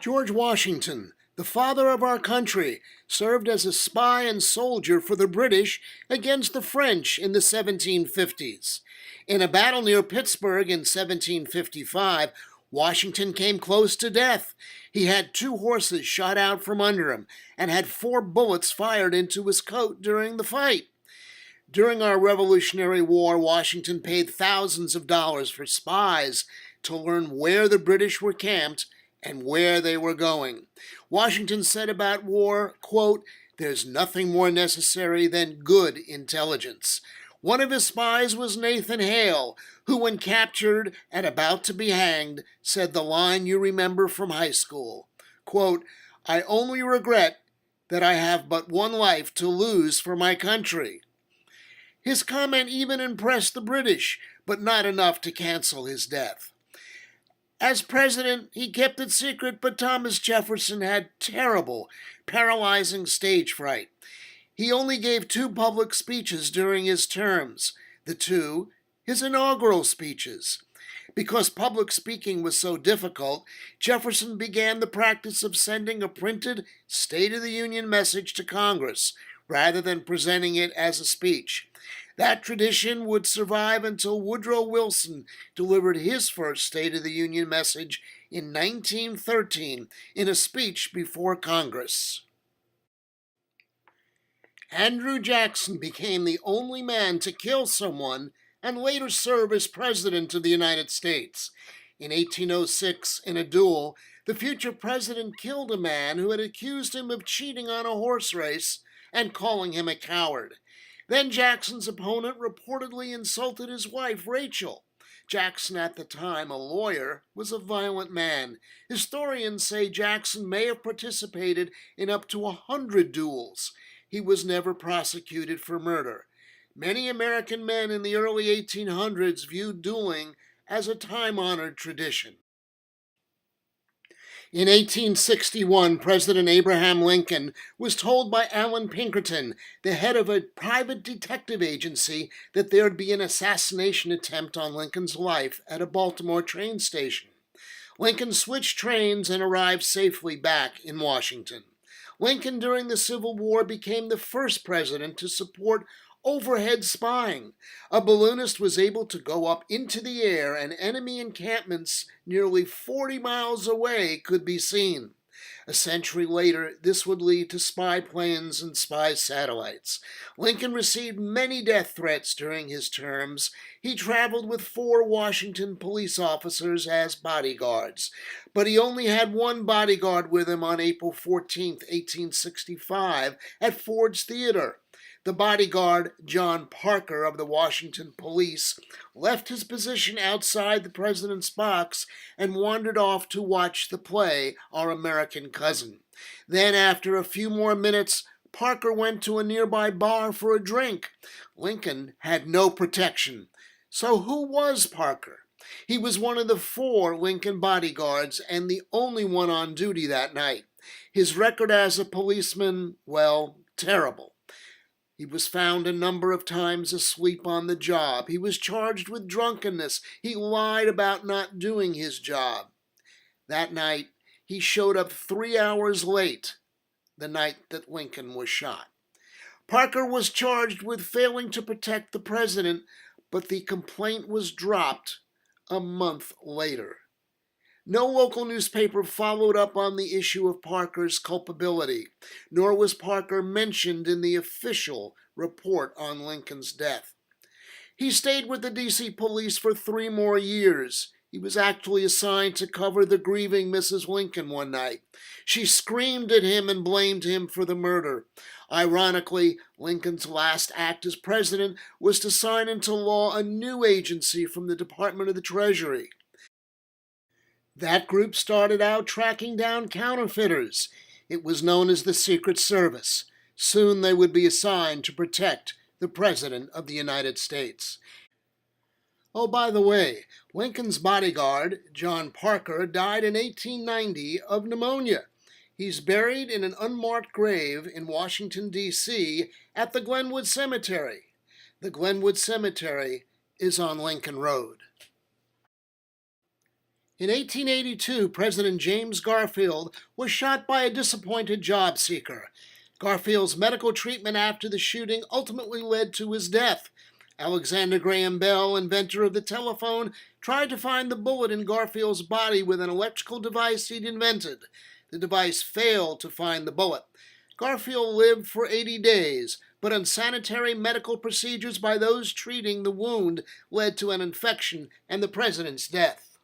George Washington, the father of our country, served as a spy and soldier for the British against the French in the 1750s. In a battle near Pittsburgh in 1755, Washington came close to death. He had 2 horses shot out from under him and had 4 bullets fired into his coat during the fight. During our Revolutionary War, Washington paid thousands of dollars for spies to learn where the British were camped and where they were going. Washington said about war, quote, "There's nothing more necessary than good intelligence." One of his spies was Nathan Hale, who, when captured and about to be hanged, said the line you remember from high school, quote, "I only regret that I have but one life to lose for my country." His comment even impressed the British, but not enough to cancel his death. As president, he kept it secret, but Thomas Jefferson had terrible, paralyzing stage fright. He only gave 2 public speeches during his terms, the 2 his inaugural speeches. Because public speaking was so difficult, Jefferson began the practice of sending a printed State of the Union message to Congress, rather than presenting it as a speech. That tradition would survive until Woodrow Wilson delivered his first State of the Union message in 1913 in a speech before Congress. Andrew Jackson became the only man to kill someone and later serve as President of the United States. In 1806, in a duel, the future president killed a man who had accused him of cheating on a horse race and calling him a coward. Then Jackson's opponent reportedly insulted his wife, Rachel. Jackson, at the time a lawyer, was a violent man. Historians say Jackson may have participated in up to 100 duels. He was never prosecuted for murder. Many American men in the early 1800s viewed dueling as a time-honored tradition. In 1861, President Abraham Lincoln was told by Allan Pinkerton, the head of a private detective agency, that there'd be an assassination attempt on Lincoln's life at a Baltimore train station. Lincoln switched trains and arrived safely back in Washington. Lincoln, during the Civil War, became the first president to support overhead spying. A balloonist was able to go up into the air, and enemy encampments nearly 40 miles away could be seen. A century later, this would lead to spy planes and spy satellites. Lincoln received many death threats during his terms. He traveled with 4 Washington police officers as bodyguards, but he only had one bodyguard with him on April 14, 1865, at Ford's Theater. The bodyguard, John Parker of the Washington Police, left his position outside the president's box and wandered off to watch the play Our American Cousin. Then, after a few more minutes, Parker went to a nearby bar for a drink. Lincoln had no protection. So who was Parker? He was one of the 4 Lincoln bodyguards and the only one on duty that night. His record as a policeman, well, terrible. He was found a number of times asleep on the job. He was charged with drunkenness. He lied about not doing his job. That night, he showed up 3 hours late, the night that Lincoln was shot. Parker was charged with failing to protect the president, but the complaint was dropped a month later. No local newspaper followed up on the issue of Parker's culpability, nor was Parker mentioned in the official report on Lincoln's death. He stayed with the D.C. police for 3 more years. He was actually assigned to cover the grieving Mrs. Lincoln one night. She screamed at him and blamed him for the murder. Ironically, Lincoln's last act as president was to sign into law a new agency from the Department of the Treasury. That group started out tracking down counterfeiters. It was known as the Secret Service. Soon they would be assigned to protect the President of the United States. Oh, by the way, Lincoln's bodyguard, John Parker, died in 1890 of pneumonia. He's buried in an unmarked grave in Washington, D.C. at the Glenwood Cemetery. The Glenwood Cemetery is on Lincoln Road. In 1882, President James Garfield was shot by a disappointed job seeker. Garfield's medical treatment after the shooting ultimately led to his death. Alexander Graham Bell, inventor of the telephone, tried to find the bullet in Garfield's body with an electrical device he'd invented. The device failed to find the bullet. Garfield lived for 80 days, but unsanitary medical procedures by those treating the wound led to an infection and the president's death.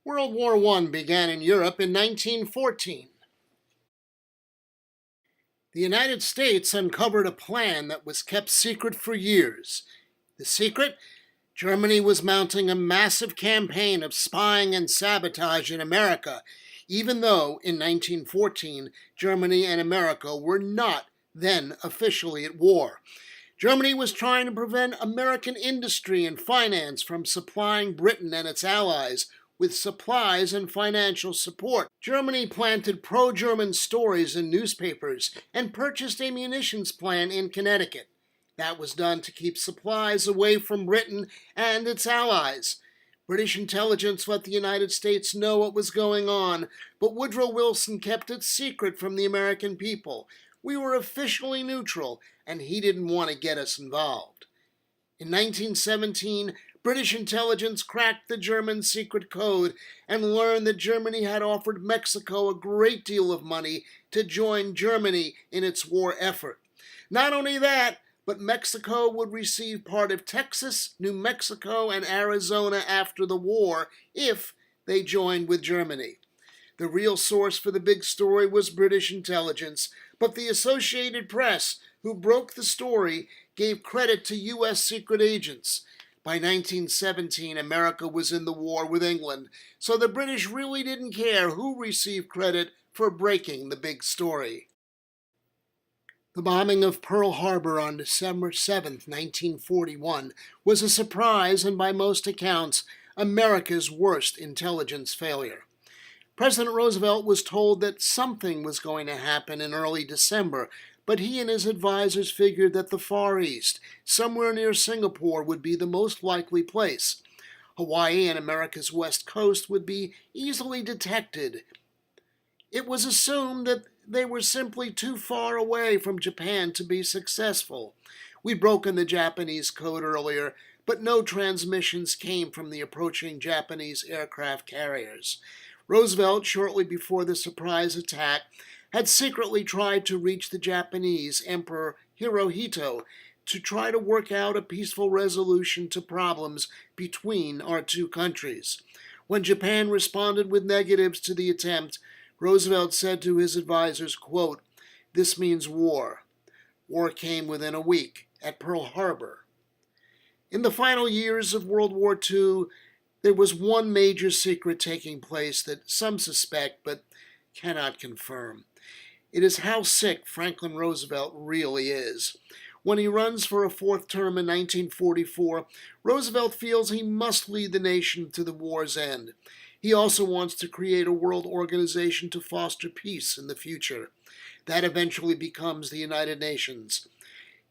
World War I began in Europe in 1914. The United States uncovered a plan that was kept secret for years. The secret? Germany was mounting a massive campaign of spying and sabotage in America, even though in 1914 Germany and America were not then officially at war. Germany was trying to prevent American industry and finance from supplying Britain and its allies with supplies and financial support. Germany planted pro-German stories in newspapers and purchased a munitions plant in Connecticut. That was done to keep supplies away from Britain and its allies. British intelligence let the United States know what was going on, but Woodrow Wilson kept it secret from the American people. We were officially neutral, and he didn't want to get us involved. In 1917, British intelligence cracked the German secret code and learned that Germany had offered Mexico a great deal of money to join Germany in its war effort. Not only that, but Mexico would receive part of Texas, New Mexico, and Arizona after the war if they joined with Germany. The real source for the big story was British intelligence, but the Associated Press, who broke the story, gave credit to U.S. secret agents. By 1917, America was in the war with England, so the British really didn't care who received credit for breaking the big story. The bombing of Pearl Harbor on December 7, 1941, was a surprise and, by most accounts, America's worst intelligence failure. President Roosevelt was told that something was going to happen in early December, but he and his advisors figured that the Far East, somewhere near Singapore, would be the most likely place. Hawaii and America's west coast would be easily detected. It was assumed that they were simply too far away from Japan to be successful. We'd broken the Japanese code earlier, but no transmissions came from the approaching Japanese aircraft carriers. Roosevelt, shortly before the surprise attack, had secretly tried to reach the Japanese Emperor Hirohito to try to work out a peaceful resolution to problems between our two countries. When Japan responded with negatives to the attempt, Roosevelt said to his advisors, quote, "This means war." War came within a week at Pearl Harbor. In the final years of World War II, there was one major secret taking place that some suspect but cannot confirm. It is how sick Franklin Roosevelt really is. When he runs for a fourth term in 1944, Roosevelt feels he must lead the nation to the war's end. He also wants to create a world organization to foster peace in the future. That eventually becomes the United Nations.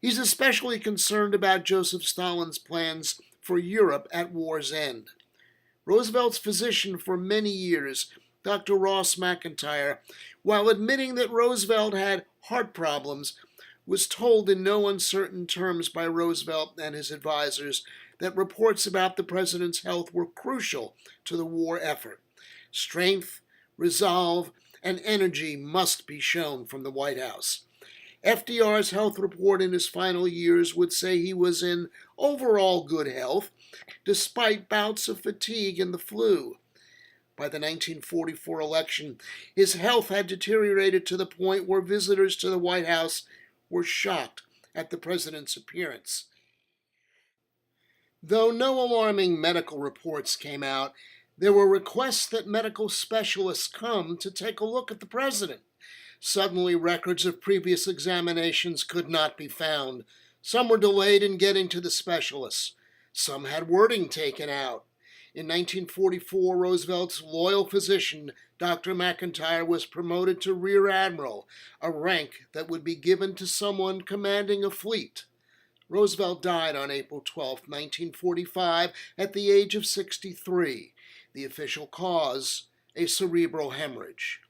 He's especially concerned about Joseph Stalin's plans for Europe at war's end. Roosevelt's physician for many years, Dr. Ross McIntyre, while admitting that Roosevelt had heart problems, was told in no uncertain terms by Roosevelt and his advisors that reports about the president's health were crucial to the war effort. Strength, resolve, and energy must be shown from the White House. FDR's health report in his final years would say he was in overall good health, despite bouts of fatigue and the flu. By the 1944 election, his health had deteriorated to the point where visitors to the White House were shocked at the president's appearance. Though no alarming medical reports came out, there were requests that medical specialists come to take a look at the president. Suddenly, records of previous examinations could not be found. Some were delayed in getting to the specialists. Some had wording taken out. In 1944, Roosevelt's loyal physician, Dr. McIntyre, was promoted to Rear Admiral, a rank that would be given to someone commanding a fleet. Roosevelt died on April 12, 1945, at the age of 63. The official cause, a cerebral hemorrhage.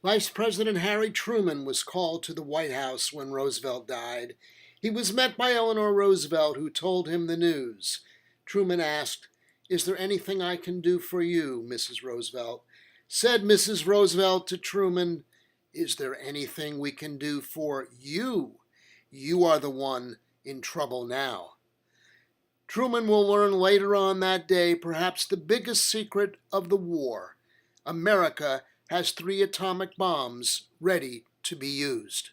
Vice President Harry Truman was called to the White House when Roosevelt died. He was met by Eleanor Roosevelt, who told him the news. Truman asked, "Is there anything I can do for you, Mrs. Roosevelt?" Said Mrs. Roosevelt to Truman, "Is there anything we can do for you? You are the one in trouble now." Truman will learn later on that day perhaps the biggest secret of the war. America has 3 atomic bombs ready to be used.